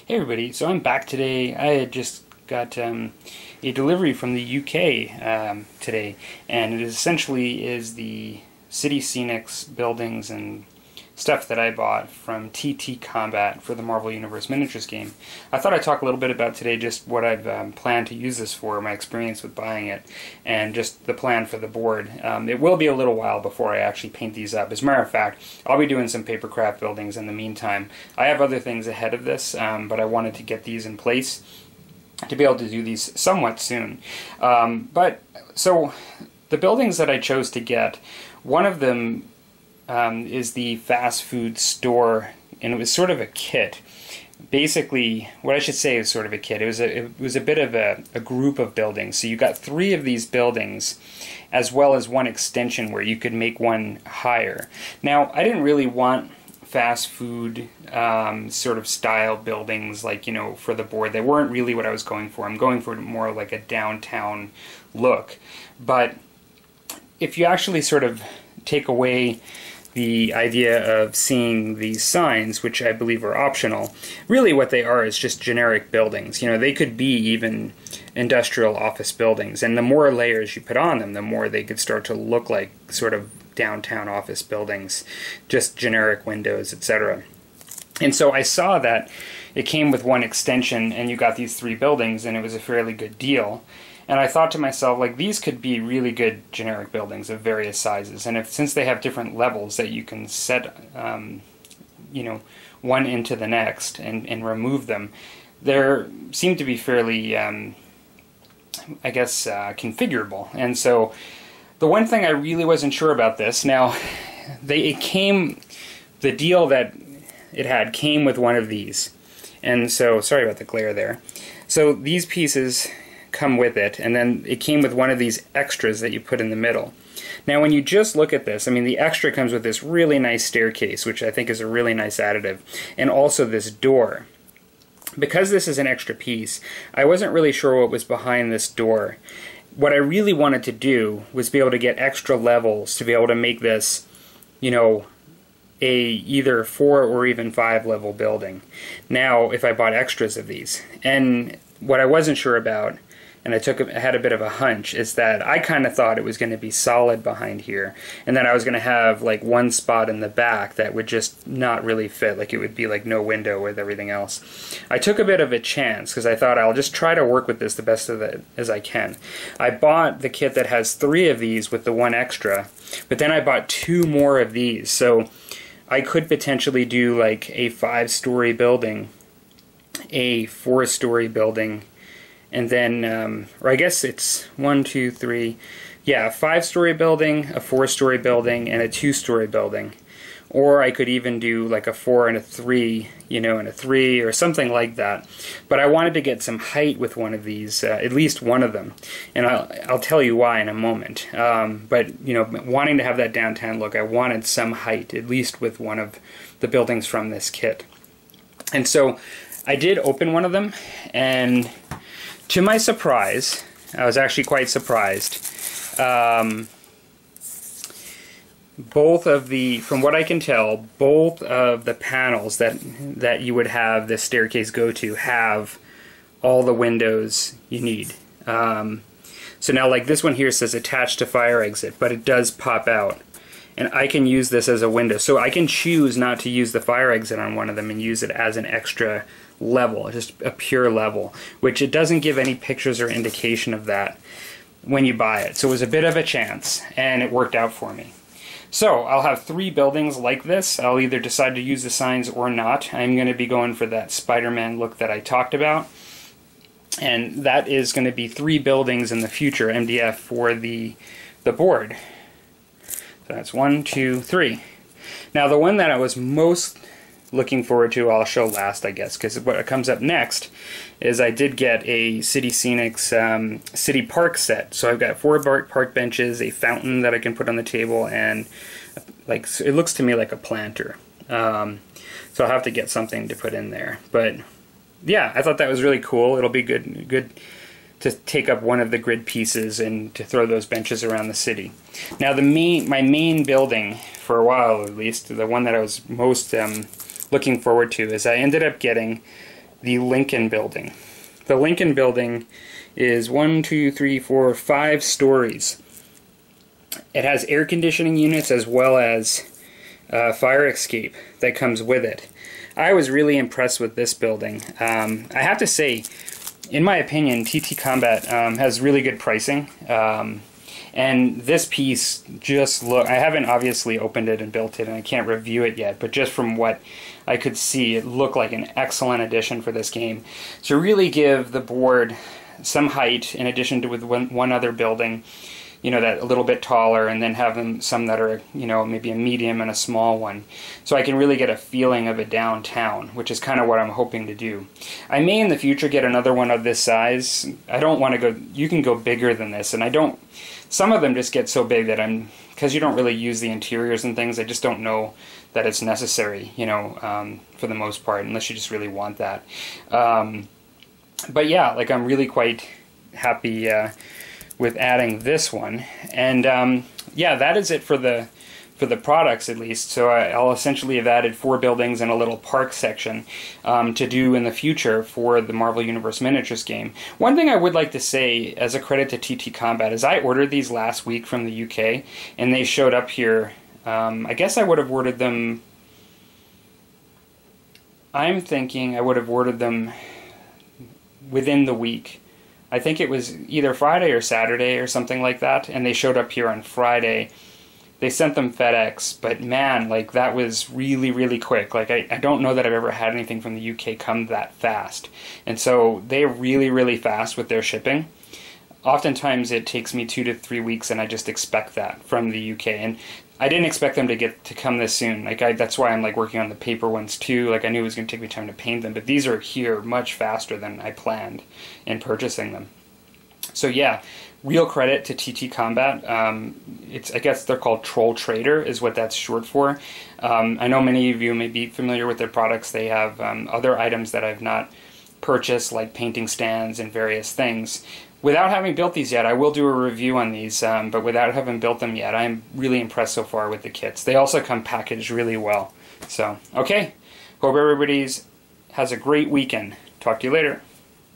Hey everybody, so I'm back today. I had just got a delivery from the UK today, and it essentially is the City Scenics buildings and stuff that I bought from TTCombat for the Marvel Universe Miniatures game. I thought I'd talk a little bit about today just what I've planned to use this for, my experience with buying it, and just the plan for the board. It will be a little while before I actually paint these up. As a matter of fact, I'll be doing some papercraft buildings in the meantime. I have other things ahead of this, but I wanted to get these in place to be able to do these somewhat soon. So the buildings that I chose to get, one of them is the fast food store, and it was sort of a kit. Basically, what I should say is sort of a kit. It was a bit of a group of buildings. So you got 3 of these buildings, as well as one extension where you could make one higher. Now, I didn't really want fast food sort of style buildings, like, you know, for the board. They weren't really what I was going for. I'm going for more like a downtown look. But if you actually sort of take away the idea of seeing these signs, which I believe are optional, really what they are is just generic buildings. You know, they could be even industrial office buildings, and the more layers you put on them, the more they could start to look like sort of downtown office buildings, just generic windows, etc. And so I saw that it came with one extension, and you got these 3 buildings, and it was a fairly good deal. And I thought to myself, like, these could be really good generic buildings of various sizes. And since they have different levels that you can set, you know, one into the next and remove them, they seem to be fairly, I guess, configurable. And so the one thing I really wasn't sure about this, now, the deal that it had came with one of these. And so, sorry about the glare there. So these pieces come with it, and then it came with one of these extras that you put in the middle. Now when you just look at this, I mean, the extra comes with this really nice staircase, which I think is a really nice additive, and also this door. Because this is an extra piece, I wasn't really sure what was behind this door. What I really wanted to do was be able to get extra levels to be able to make this, you know, a either 4 or even 5 level building. Now, if I bought extras of these, and what I wasn't sure about, and I had a bit of a hunch, is that I kind of thought it was going to be solid behind here, and then I was going to have like one spot in the back that would just not really fit, like it would be like no window with everything else. I took a bit of a chance because I thought I'll just try to work with this the best as I can. I bought the kit that has 3 of these with the 1 extra, but then I bought 2 more of these, so I could potentially do like a 5-story building, a 4-story building, and then, or I guess it's 1, 2, 3, yeah, a 5-story building, a 4-story building, and a 2-story building. Or I could even do like a 4 and a 3, you know, and a 3 or something like that. But I wanted to get some height with one of these, at least one of them. And I'll tell you why in a moment. But, you know, wanting to have that downtown look, I wanted some height, at least with one of the buildings from this kit. And so I did open one of them, and to my surprise, I was actually quite surprised. Both of the, from what I can tell, both of the panels that you would have this staircase go to have all the windows you need. So now, like this one here says attached to fire exit, but it does pop out. And I can use this as a window. So I can choose not to use the fire exit on one of them and use it as an extra level, just a pure level, which it doesn't give any pictures or indication of that when you buy it. So it was a bit of a chance, and it worked out for me. So I'll have 3 buildings like this. I'll either decide to use the signs or not. I'm going to be going for that Spider-Man look that I talked about, and that is going to be 3 buildings in the future MDF for the board. So that's 1, 2, 3. Now the one that I was most looking forward to, I'll show last, I guess, because what comes up next is I did get a City Scenics City Park set. So I've got 4 park benches, a fountain that I can put on the table, and like it looks to me like a planter. So I'll have to get something to put in there. But yeah, I thought that was really cool. It'll be good to take up one of the grid pieces and to throw those benches around the city. Now my main building, for a while at least, the one that I was most looking forward to, is I ended up getting the Lincoln building. The Lincoln building is 1, 2, 3, 4, 5 stories. It has air conditioning units as well as fire escape that comes with it. I was really impressed with this building. I have to say, in my opinion, TTCombat has really good pricing. And this piece just I haven't obviously opened it and built it, and I can't review it yet, but just from what I could see, it looked like an excellent addition for this game. To really give the board some height, in addition to with one other building, you know, that a little bit taller, and then have them some that are, you know, maybe a medium and a small one. So I can really get a feeling of a downtown, which is kind of what I'm hoping to do. I may in the future get another one of this size. I don't want to go, you can go bigger than this, and I don't, some of them just get so big that because you don't really use the interiors and things, I just don't know that it's necessary, you know, for the most part, unless you just really want that. But yeah, like I'm really quite happy with adding this one, and yeah, that is it for the products, at least. So I'll essentially have added 4 buildings and a little park section to do in the future for the Marvel Universe Miniatures game. One thing I would like to say as a credit to TTCombat is I ordered these last week from the UK, and they showed up here. I guess I would have ordered them, I'm thinking I would have ordered them within the week. I think it was either Friday or Saturday or something like that, and they showed up here on Friday. They sent them FedEx, but man, like that was really, really quick. Like I don't know that I've ever had anything from the UK come that fast. And so they're really, really fast with their shipping. Oftentimes it takes me 2 to 3 weeks, and I just expect that from the UK. And I didn't expect them to come this soon. Like that's why I'm like working on the paper ones too. Like I knew it was going to take me time to paint them, but these are here much faster than I planned in purchasing them. So yeah, real credit to TTCombat. I guess they're called Troll Trader is what that's short for. I know many of you may be familiar with their products. They have other items that I've not purchased, like painting stands and various things. Without having built these yet, I will do a review on these, but without having built them yet, I'm really impressed so far with the kits. They also come packaged really well. So, okay. Hope everybody has a great weekend. Talk to you later.